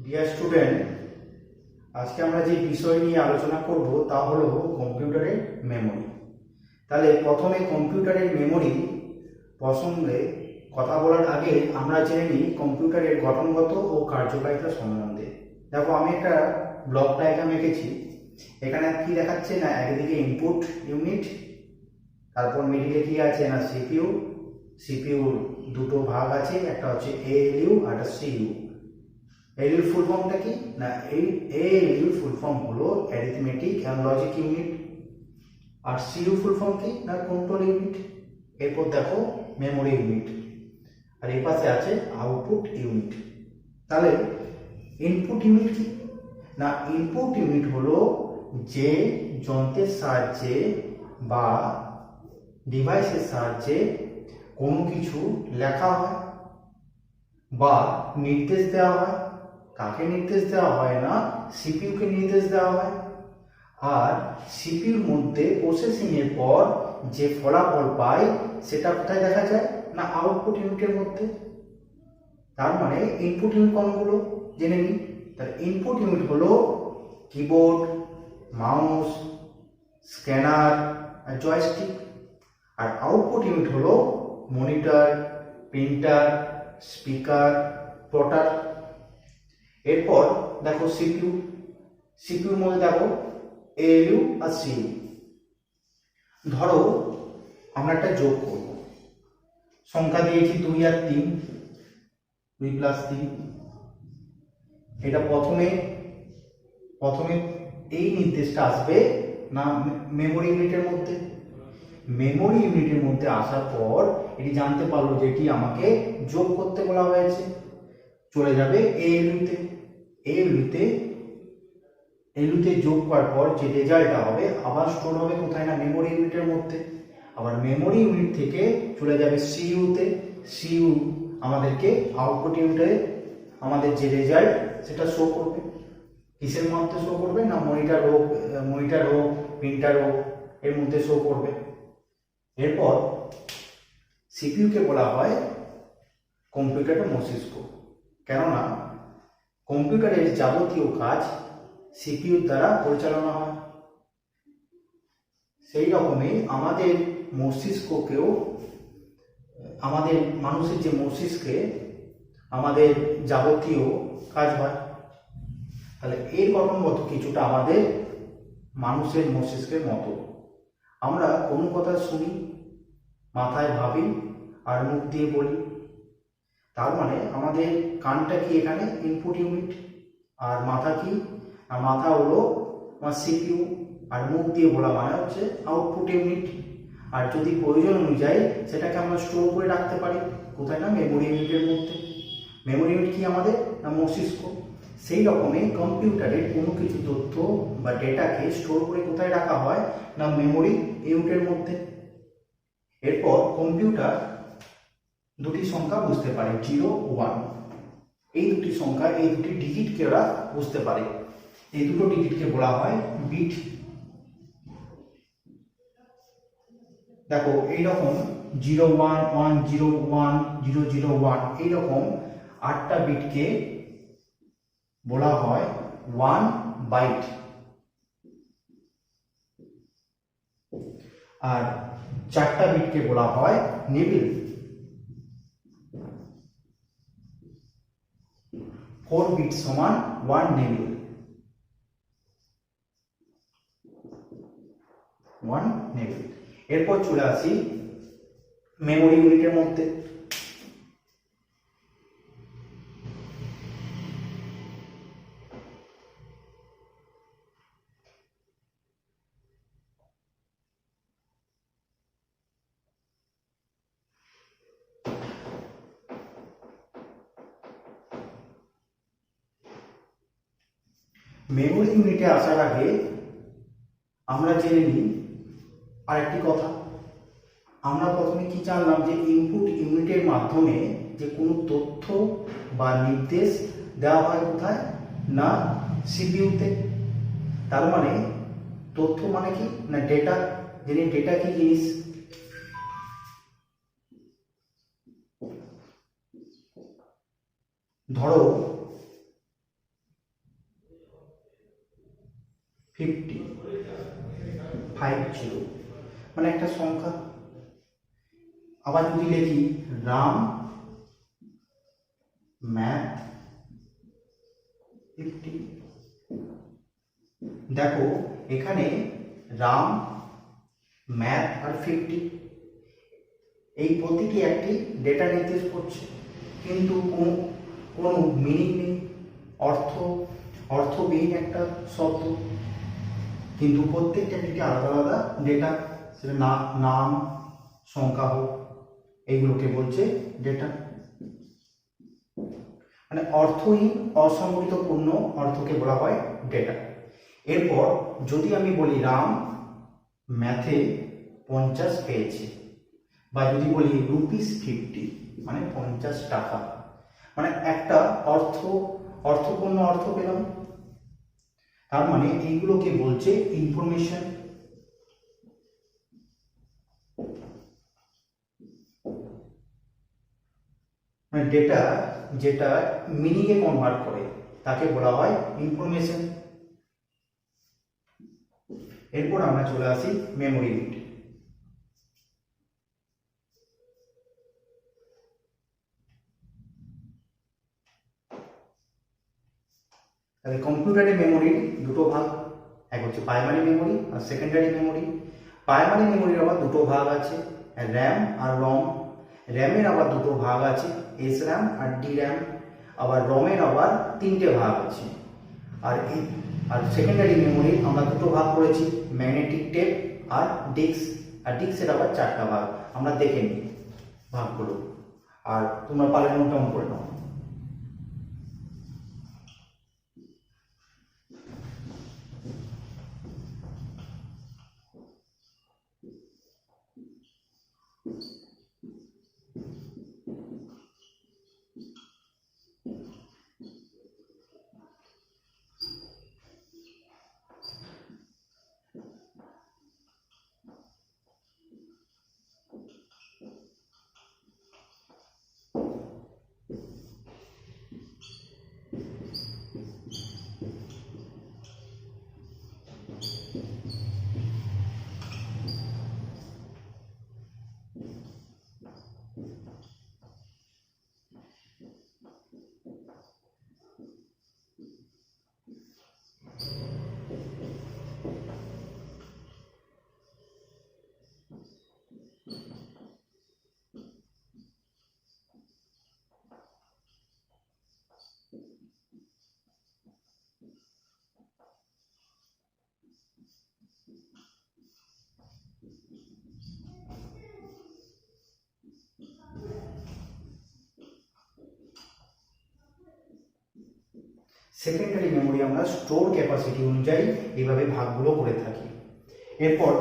Dear student, আজকে আমরা যে বিষয় নিয়ে আলোচনা করব তা হলো কম্পিউটারের মেমোরি। তাহলে প্রথমে কম্পিউটারের মেমোরি প্রসঙ্গে কথা বলার আগে আমরা জেনে নিই কম্পিউটারের গঠনগত ও কার্যকারিতা সম্বন্ধে। দেখো, আমি একটা ব্লক ডায়াগ্রাম এঁকেছি। এখানে কি দেখাচ্ছে না, একদিকে ইনপুট ইউনিট, তারপর মিডিলে কি আছে না সিপিইউ। সিপিইউর দুটো ভাগ আছে, একটা হচ্ছে এএলইউ আর একটা সিইউ। এএলইউ ফুল ফর্মটা কি না, এএলইউ ফুল ফর্ম হলো অ্যারিথমেটিক অ্যান্ড লজিক ইউনিট, আর সিইউ ফুল ফর্ম কি না কন্ট্রোল ইউনিট। এরপর দেখো মেমোরি ইউনিট, আর এই পাশে আছে আউটপুট ইউনিট। তাহলে ইনপুট ইউনিট কি না, ইনপুট ইউনিট হলো যে যন্ত্রের সাহায্যে বা ডিভাইসের সাহায্যে কোনো কিছু লেখা হয় বা নির্দেশ দেওয়া হয়। কাকে নির্দেশ দেওয়া হয় না, সিপিইউকে নির্দেশ দেওয়া হয়। আর সিপিইউর মধ্যে প্রসেসিং এর পর যে ফলাফল পায় সেটা কোথায় দেখা যায় না আউটপুট ইউনিটের মধ্যে। তার মানে ইনপুট ইউনিট কোনগুলো জেনে নিই। তার ইনপুট ইউনিট হলো কিবোর্ড, মাউস, স্ক্যানার আর জয়স্টিক। আর আউটপুট ইউনিট হলো মনিটর, প্রিন্টার, স্পিকার, প্লটার। এরপর দেখো সিপিইউ। সিপিইউর মধ্যে দেখো এএলইউ আর সিইউ। ধরো আমরা একটা যোগ করব, সংখ্যা দিয়েছি 2 আর 3, 2 + 3। এটা প্রথমে এই নির্দেশটা আসবে না মেমোরি ইউনিটের মধ্যে। মেমোরি ইউনিটের মধ্যে আসার পর এটি জানতে পারলো যে এটি আমাকে যোগ করতে বলা হয়েছে, চলে যাবে এএলইউতে। এএলইউতে যোগ করার পর যে রেজাল্টটা হবে আবার স্টোর হবে কোথায় না মেমোরি ইউনিটের মধ্যে। আবার মেমোরি ইউনিট থেকে চলে যাবে সিইউতে। সিইউ আমাদেরকে আউটপুট ইউনিটে আমাদের যে রেজাল্ট সেটা শো করবে। কিসের মধ্যে শো করবে না মনিটর হোক প্রিন্টার হোক, এর মধ্যে শো করবে। এরপর সিপিইউকে বলা হয় কম্পিউটারের মস্তিষ্ক, কেননা কম্পিউটারের যাবতীয় কাজ সিপিইউর দ্বারা পরিচালনা হয়। সেই রকমই আমাদের মস্তিষ্ককেও, আমাদের মানুষের যে মস্তিষ্কে আমাদের যাবতীয় কাজ হয়। তাহলে এর গঠনগত কিছুটা আমাদের মানুষের মস্তিষ্কের মতো। আমরা কোনো কথা শুনি, মাথায় ভাবি আর মুখ দিয়ে বলি। তার মানে আমাদের কানটা কি এখানে ইনপুট ইউনিট, আর মাথা কি, আর মাথা হলো আমার সিপিইউ, আর মুখ দিয়ে বলা মানে হচ্ছে আউটপুট ইউনিট। আর যদি প্রয়োজন অনুযায়ী সেটাকে আমরা স্টোর করে রাখতে পারি কোথায় না মেমোরি ইউনিটের মধ্যে। মেমোরি ইউনিট কি আমাদের না মস্তিষ্ক। সেই রকমই কম্পিউটারের কোনো কিছু তথ্য বা ডেটাকে স্টোর করে কোথায় রাখা হয় না মেমোরি ইউনিটের মধ্যে। এরপর কম্পিউটার দুটি সংখ্যা বুঝতে পারে, 0 ও 1। এই দুটি সংখ্যা, এই দুটি ডিজিটকে ওরা বুঝতে পারে। এই দুটো ডিজিটকে বলা হয় বিট। দেখো এইরকম 0 1 1 0 1 0 0 1 এইরকম 8টা বিটকে বলা হয় 1 বাইট। আর 4টা বিটকে বলা হয় নিবিল। 4 বিট সমান 1 নিবিল, 1 নিবিল। এরপর চলে আসি মেমোরি ইউনিটের মধ্যে। মেমোরি ইউনিটে আসার আগে আমরা জেনে নিই আরেকটি কথা। আমরা প্রথমে কি জানলাম যে ইনপুট ইউনিটের মাধ্যমে যে কোনো তথ্য বা নির্দেশ দেওয়া হয় কোথায় না সিপিইউতে। তার মানে তথ্য মানে কি না ডেটা। জেনে ডেটা কি জিনিস। ধরো মানে একটা সংখ্যা। আবার যদি লিখি রাম ম্যাথ 50, দেখো এখানে রাম ম্যাথ আর 50 এই প্রতিটি একটি ডেটা নির্দেশ করছে, কিন্তু কোনো মিনিং নেই, অর্থবিহীন একটা শব্দ, কিন্তু প্রত্যেকটা একটি আলাদা আলাদা ডেটা, সেটা নাম সংখ্যা হোক, এইগুলোকে বলছে ডেটা। মানে অর্থহীন অসংগঠিত পূর্ণ অর্থকে বলা হয় ডেটা। এরপর যদি আমি বলি রাম ম্যাথে 50 পেয়েছে, বা যদি বলি ₹50 মানে 50 টাকা, মানে একটা অর্থপূর্ণ অর্থ পেলাম। তার মানে এইগুলোকে বলছে ইনফরমেশন। মানে ডেটা যেটা মিনিং এ কনভার্ট করে তাকে বলা হয় ইনফরমেশন। এরপর আমরা চলে আসি মেমোরি ইউনিট। তাহলে কম্পিউটারের মেমোরির দুটো ভাগ, এক হচ্ছে প্রাইমারি মেমোরি আর সেকেন্ডারি মেমোরি। প্রাইমারি মেমোরির আবার দুটো ভাগ আছে, র্যাম আর রম। র্যামের আবার দুটো ভাগ আছে, এস র্যাম আর ডি র্যাম। আবার রমের আবার 3টে ভাগ আছে। আর সেকেন্ডারি মেমোরি আমরা দুটো ভাগ করেছি, ম্যাগনেটিক টেপ আর ডিস্ক। আর ডিস্কের আবার 4টা ভাগ, আমরা দেখে নিই ভাগগুলো, আর তোমরা পারলে নোট ডাউন করে নাও। সেকেন্ডারি মেমোরি আমরা স্টোর ক্যাপাসিটি অনুযায়ী এইভাবে ভাগগুলো করে থাকি। এরপর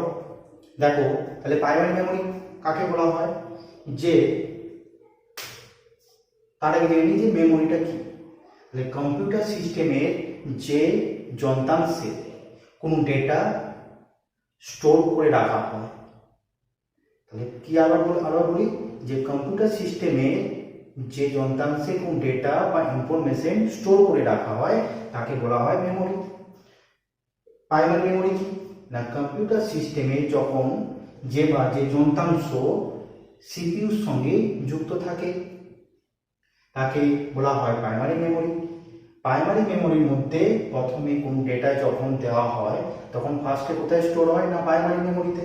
দেখো তাহলে প্রাইমারি মেমোরি কাকে বলা হয়, যে তার আগে জেনে নিই যে মেমোরিটা কি। তাহলে কম্পিউটার সিস্টেমের যে যন্ত্রাংশে কোনো ডেটা স্টোর করে রাখা হয়, তাহলে কি আবার বলি যে কম্পিউটার সিস্টেমে যে যন্ত্রাংশে কোনো ডেটা বা ইনফরমেশন স্টোর করে রাখা হয় তাকে বলা হয় মেমোরি। প্রাইমারি মেমোরি কি না, কম্পিউটার সিস্টেমে যখন যে যন্ত্রাংশ সিপিইউর সঙ্গে যুক্ত থাকে তাকে বলা হয় প্রাইমারি মেমোরি। প্রাইমারি মেমোরির মধ্যে প্রথমে কোনো ডেটা যখন দেওয়া হয় তখন ফার্স্টে কোথায় স্টোর হয় না, প্রাইমারি মেমোরিতে।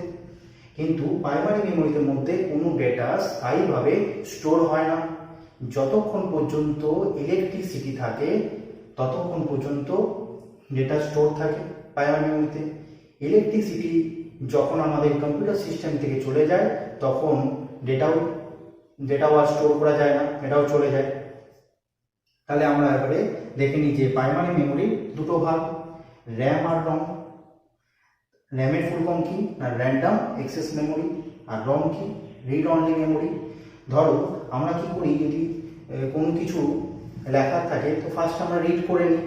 কিন্তু প্রাইমারি মেমোরির মধ্যে কোনো ডেটা স্থায়ীভাবে স্টোর হয় না। যতক্ষণ পর্যন্ত ইলেকট্রিসিটি থাকে ততক্ষণ পর্যন্ত ডেটা স্টোর থাকে প্রাইমারি মেমোরিতে। ইলেকট্রিসিটি যখন আমাদের কম্পিউটার সিস্টেম থেকে চলে যায় তখন ডেটাও আর স্টোর করা যায় না, এটাও চলে যায়। তাহলে আমরা এবারে দেখে নিই যে প্রাইমারি মেমোরির দুটো ভাগ, র্যাম আর রম। র্যামের ফুল ফর্ম কি না, র্যান্ডম অ্যাক্সেস মেমোরি। আর রম কি, রিড অনলি মেমোরি। ধরো আমরা কি করি, যদি কোনো কিছু লেখার থাকে তো ফার্স্ট আমরা রিড করে নিই,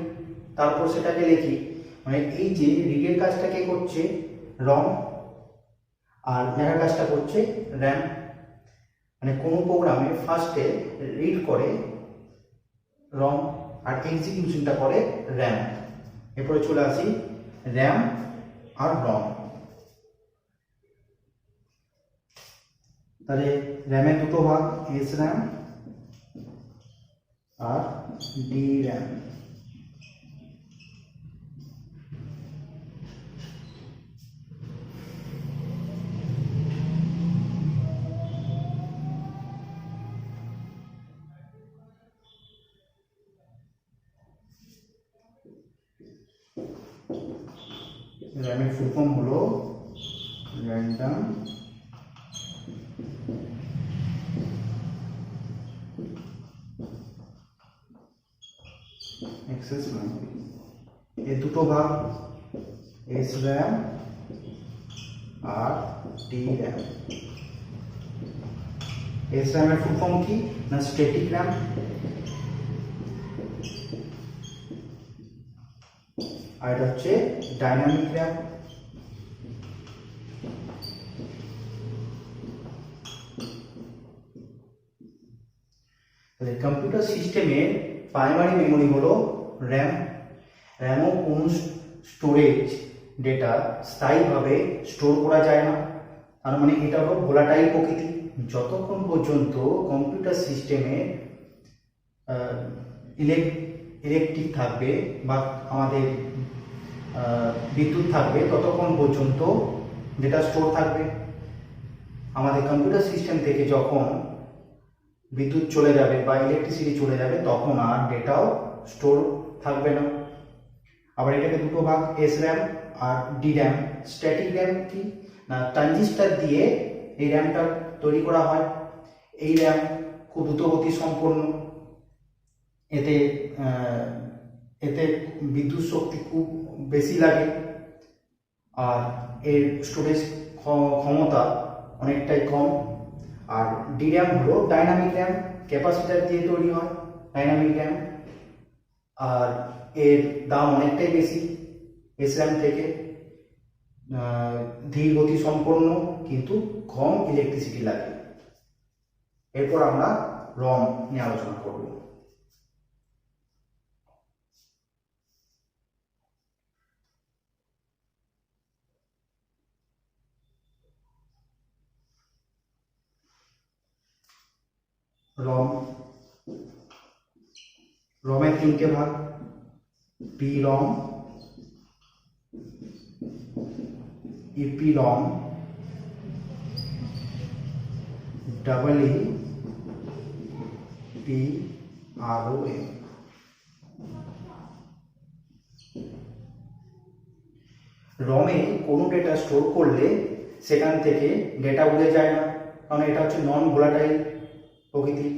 তারপর সেটাকে লিখি। মানে এই যে রিডের কাজটা কে করছে, রম, আর লেখার কাজটা করছে র্যাম। মানে কোনো প্রোগ্রামে ফার্স্টে রিড করে রম আর এক্সিকিউশনটা করে র্যাম। এরপরে চলে আসি র্যাম আর রম। তাহলে র্যামের দুটো ভাগ, এস র্যাম আর ডি র্যাম। র্যামের ফুল ফর্ম হলো র্যান্ডম অ্যাক্সেস মেমোরি। এর দুটো ভাগ, এস র্যাম আর ডি র্যাম। এস র্যামের ফুল ফর্ম কি না স্ট্যাটিক র্যাম, আর এটা হচ্ছে ডাইনামিক র্যাম। কম্পিউটার সিস্টেমের প্রাইমারি মেমোরি হলো র্যাম। র্যামও কোন স্টোরেজ ডেটা স্থায়ীভাবে স্টোর করা যায় না, তার মানে এটা হলো ভোলাটাইল প্রকৃতি। যতক্ষণ পর্যন্ত কম্পিউটার সিস্টেমে ইলেকট্রিক থাকবে বা আমাদের বিদ্যুৎ থাকবে ততক্ষণ পর্যন্ত ডেটা স্টোর থাকবে। আমাদের কম্পিউটার সিস্টেম থেকে যখন বিদ্যুৎ চলে যাবে বা ইলেকট্রিসিটি চলে যাবে তখন আর ডেটাও স্টোর থাকবে না। আবার এটাকে দুটো ভাগ, এস র্যাম আর ডি র্যাম। স্ট্যাটিক র্যাম কি না ট্রানজিস্টর দিয়ে এই র্যামটা তৈরি করা হয়। এই র্যাম খুব দ্রুতগতি সম্পন্ন, এতে এতে বিদ্যুৎ শক্তি খুব বেশি লাগে আর এর স্টোরেজ ক্ষমতা অনেকটাই কম। আর ডি র্যাম হলো ডাইনামিক র্যাম, ক্যাপাসিটার দিয়ে তৈরি হয় ডাইনামিক র্যাম, আর এর দাম অনেকটাই বেশি এস র্যাম থেকে। ধীর গতি সম্পন্ন কিন্তু কম ইলেকট্রিসিটি লাগে। এরপর আমরা রম নিয়ে আলোচনা করব। রমের তিনটে ভাগ, P ROM, EP ROM, double E P R O M. রমে কোনো ডেটা স্টোর করলে সেখান থেকে ডেটা উড়ে যায় না, কারণ এটা হচ্ছে নন ভোলাটাইল প্রকৃতি।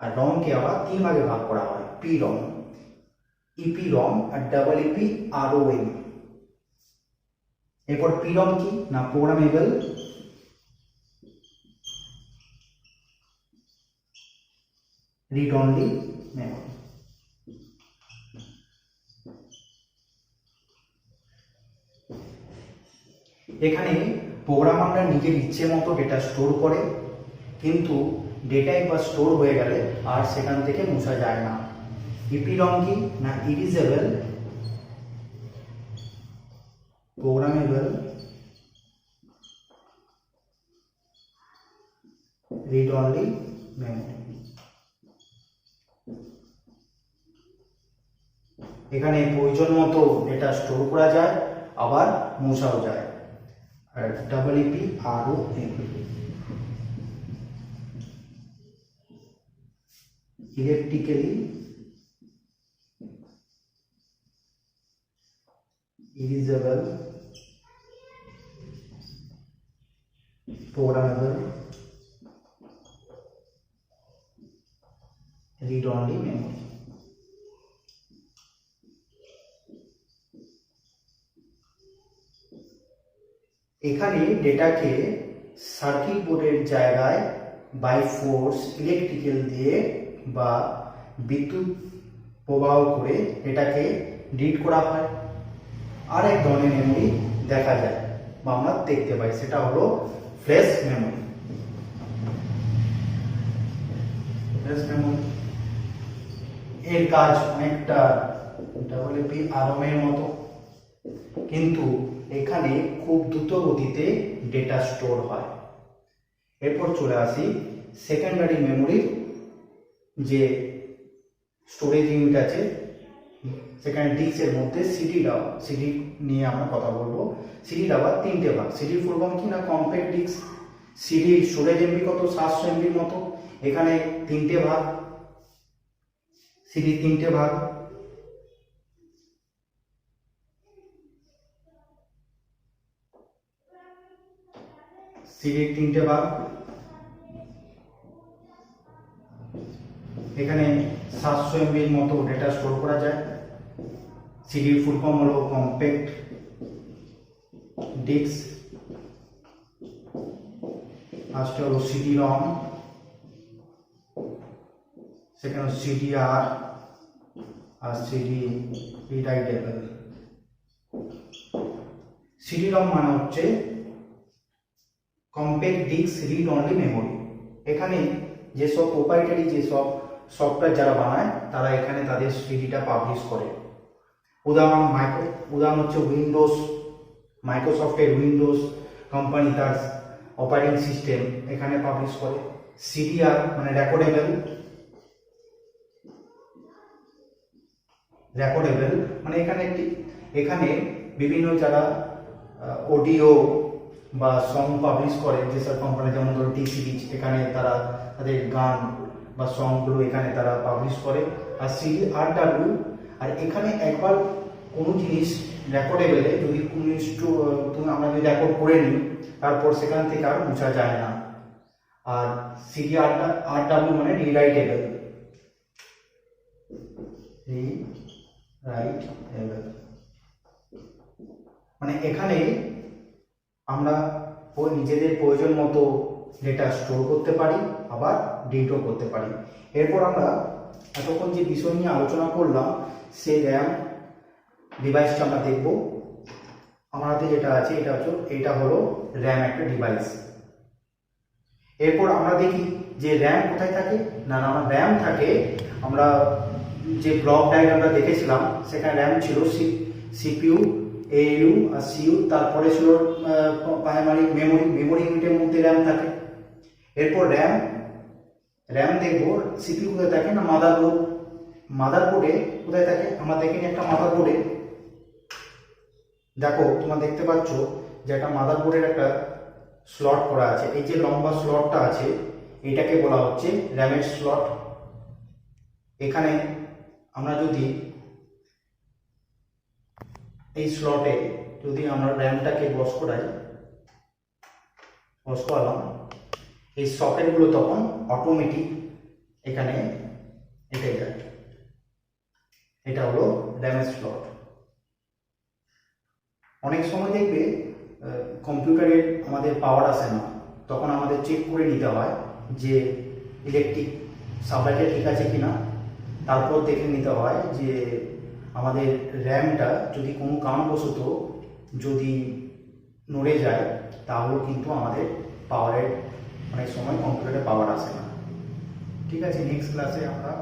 আর রমকে আবার তিন ভাগে ভাগ করা হয়, পি রম, ইপি রম আর double EP R O M. এরপর পি রম কি না প্রোগ্রামেবল রিড অনলি মেমোরি। এখানে প্রোগ্রামাররা নিজের ইচ্ছে মতো ডেটা স্টোর করে, কিন্তু ডেটা একবার স্টোর হয়ে গেলে আর সেখান থেকে মুছা যায় না। ইপিরম কি না ইরিজেবল প্রোগ্রামেবল রিড অনলি মেমোরি। এখানে প্রয়োজন মতো ডেটা স্টোর করা যায় আবার মুছাও যায়। আর double EP R O M, electrically erasable programmable read only memory. এখানে ডেটাকে সার্কিট বোর্ডের জায়গায় বাই ফোর্স ইলেকট্রিক্যাল দিয়ে বা বিদ্যুৎ প্রবাহ করে এটাকে রিড করা হয়। আর এক ধরনের মেমোরি দেখা যায় বা আমরা দেখতে পাই, সেটা হলো ফ্ল্যাশ মেমোরি। ফ্ল্যাশ মেমোরি এর কাজ অনেকটা ডব্লিউপি আরএম এর মতো, কিন্তু এখানে খুব দ্রুত গতিতে ডেটা স্টোর হয়। এরপর চলে আসি সেকেন্ডারি মেমোরির যে স্টোরেজ ইউনিট আছে, সেখানে ডিস্কের মধ্যে সিডি নিয়ে আমরা কথা বলবো। সিডির আবার 3টে ভাগ। সিডির ফুল ফর্ম কি না compact disc. CD storage MB কত 700 এমবির মতো, এখানে 3টে ভাগ, সিডি 3টে ভাগ। সিডির 3টে ভাগ, এখানে 700 এমবির মতো ডেটা স্টোর করা যায়। সিডির ফুল ফর্ম হলো কম্প্যাক্ট ডিস্ক। ফার্স্টে হলো সিডি রম, সেকেন্ড সিডিআর আর সিডি রিরাইটেবল। সিডি রম মানে হচ্ছে compact disc read only memory. এখানে যেসব প্রোপ্রাইটারি যেসব সফটওয়্যার যারা বানায় তারা এখানে তাদের সিডিটা পাবলিশ করে। উদাহরণ হচ্ছে উইন্ডোজ, মাইক্রোসফটের উইন্ডোজ কোম্পানি তার অপারেটিং সিস্টেম এখানে পাবলিশ করে। সিডিআর মানে রেকর্ডেবল মানে এখানে বিভিন্ন যারা অডিও বা সং পাবলিশ করে যেসব কোম্পানি, যেমন ধরো টি সিরিজ, এখানে তারা তাদের গান বা সংগুলো এখানে তারা পাবলিশ করে। আর সিডি আরডব্লিউ, আর এখানে একবার কোনো জিনিস রেকর্ডেবলে যদি কোনো আমরা যদি রেকর্ড করে নিই তারপর সেখান থেকে আর মুছা যায় না। আর সিডি আরডব্লিউ মানে রিরাইটেবল। মানে এখানে আমরা নিজেদের প্রয়োজন মতো ডেটা স্টোর করতে পারি, আবার ডিলিটও করতে পারি। এরপর আমরা এতক্ষণ যে বিষয় নিয়ে আলোচনা করলাম সেই র্যাম ডিভাইসটা আমরা দেখব। আমার হাতে যেটা আছে এটা হলো র্যাম একটা ডিভাইস। এরপর আমরা দেখি যে র্যাম কোথায় থাকে। না আমার র্যাম থাকে, আমরা যে ব্লক ডায়াগ্রামটা দেখেছিলাম সেখানে র্যাম ছিল সিপিইউ, এএলইউ আর সিইউ, তারপরে ছিল প্রাইমারি মেমোরি ইউনিটের মধ্যে র্যাম থাকে। এরপর র্যাম দেখব সিপিইউ কোথায় থাকে না মাদারবোর্ডে কোথায় থাকে। আমরা দেখিনি একটা মাদারবোর্ডে, দেখো তোমরা দেখতে পাচ্ছ যে একটা মাদারবোর্ডের একটা স্লট করা আছে। এই যে লম্বা স্লটটা আছে এটাকে বলা হচ্ছে র্যামের স্লট। এখানে আমরা যদি এই স্লটে যদি আমরা র্যামটাকে বস করালাম, এই সকেটগুলো তখন অটোমেটিক এখানে এঁটে যায়। এটা হলো র্যামের স্লট। অনেক সময় দেখবে কম্পিউটারের আমাদের পাওয়ার আসে না, তখন আমাদের চেক করে নিতে হয় যে ইলেকট্রিক সাপ্লাইটা ঠিক আছে কিনা। তারপর দেখে নিতে হয় যে আমাদের র্যামটা যদি কোনো কারণবশত যদি নড়ে যায় তাহলেও কিন্তু আমাদের পাওয়ারের অনেক সময় কম্পিউটারে পাওয়ার আসে না। ঠিক আছে, নেক্সট ক্লাসে আমরা